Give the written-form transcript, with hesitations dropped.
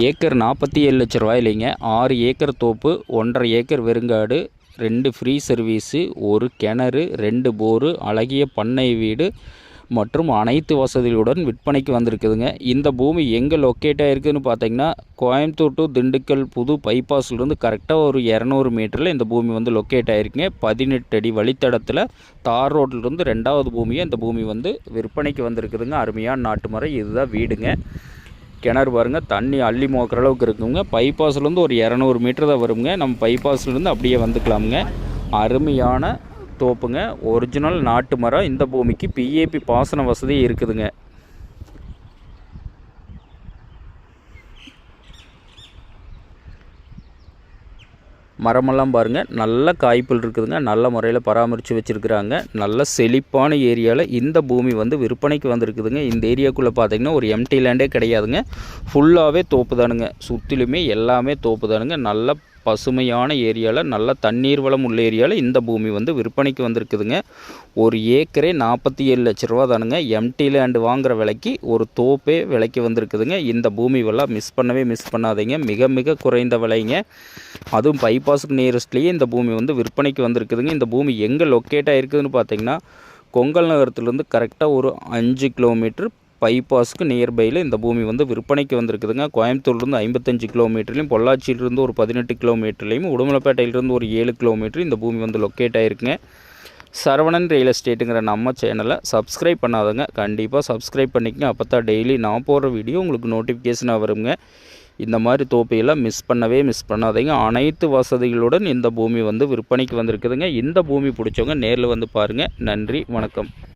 Acre 47 லட்ச ரூபாயிலிங்க 6 acre தோப்பு, 1.5 acre வெறுங்காடு, 2 free service, 1 கிணறு, 2 போரு, அழகிய பண்ணை வீடு மற்றும் அனைத்து வசதிகளுடன் விற்பனைக்கு வந்திருக்குதுங்க. இந்த பூமி எங்கே லொக்கேட் ஆகிருக்குதுன்னு பார்த்தீங்கன்னா, கோயம்புத்தூர் டு திண்டுக்கல் புது பைபாஸ்லேருந்து கரெக்டாக ஒரு 200 மீட்டரில் இந்த பூமி வந்து லொக்கேட் ஆகிருக்குங்க. 18 அடி வழித்தடத்தில் தார் ரோட்டிலிருந்து 2வது பூமியாக இந்த பூமி வந்து விற்பனைக்கு வந்திருக்குதுங்க. அருமையான நாட்டு மரம். இதுதான் வீடுங்க. கிணறு பாருங்கள், தண்ணி அள்ளி மோக்கிற அளவுக்கு இருக்குங்க. பைபாஸ்லேருந்து ஒரு 200 மீட்டர் தான் வருங்க. நம்ம பைபாஸ்லேருந்து அப்படியே வந்துக்கலாமுங்க. அருமையான தோப்புங்க. ஒரிஜினல் நாட்டு மரம். இந்த பூமிக்கு பிஏபி பாசன வசதி இருக்குதுங்க. மரமெல்லாம் பாருங்கள், நல்ல காய்ப்புல் இருக்குதுங்க. நல்ல முறையில் பராமரித்து வச்சுருக்குறாங்க. நல்ல செழிப்பான ஏரியாவில் இந்த பூமி வந்து விற்பனைக்கு வந்திருக்குதுங்க. இந்த ஏரியாவுக்குள்ளே பார்த்திங்கன்னா ஒரு எம்டி லேண்டே கிடையாதுங்க. ஃபுல்லாகவே தோப்பு தானுங்க. சுற்றிலுமே எல்லாமே தோப்பு தானுங்க. நல்ல பசுமையான ஏரியாவில், நல்ல தண்ணீர் வளம் உள்ள ஏரியாவில் இந்த பூமி வந்து விற்பனைக்கு வந்திருக்குதுங்க. ஒரு ஏக்கரே 47 லட்ச ரூபா தானுங்க. எம்டி லேண்டு வாங்குகிற விலைக்கு ஒரு தோப்பே விலைக்கு வந்திருக்குதுங்க. இந்த பூமி எல்லாம் மிஸ் பண்ணாதீங்க. மிக மிக குறைந்த விலைங்க. அதுவும் பைபாஸுக்கு நியரஸ்ட்லேயே இந்த பூமி வந்து விற்பனைக்கு வந்திருக்குதுங்க. இந்த பூமி எங்கே லொக்கேட் ஆகிருக்குதுன்னு பார்த்தீங்கன்னா, கொங்கல் நகரத்துலேருந்து கரெக்டாக ஒரு 5 கிலோமீட்டர் பைபாஸுக்கு நியர்பையில் இந்த பூமி வந்து விற்பனைக்கு வந்திருக்குதுங்க. கோயம்புத்தூர்லேருந்து 55 கிலோமீட்டர்லையும், பொள்ளாச்சியிலிருந்து ஒரு 18 கிலோமீட்டர்லையும், உடுமலைப்பேட்டையிலிருந்து ஒரு 7 கிலோமீட்டர் இந்த பூமி வந்து லொக்கேட் ஆகிருக்குங்க. சரவணன் ரியல் எஸ்டேட்டுங்கிற நம்ம சேனலை சப்ஸ்கிரைப் பண்ணாதங்க, கண்டிப்பாக சப்ஸ்கிரைப் பண்ணிக்கங்க. அப்போ தான் டெய்லி நான் போடுற வீடியோ உங்களுக்கு நோட்டிஃபிகேஷனாக வருங்க. இந்த மாதிரி தோப்பையெல்லாம் மிஸ் பண்ணாதீங்க. அனைத்து வசதிகளுடன் இந்த பூமி வந்து விற்பனைக்கு வந்திருக்குதுங்க. இந்த பூமி பிடிச்சவங்க நேரில் வந்து பாருங்கள். நன்றி, வணக்கம்.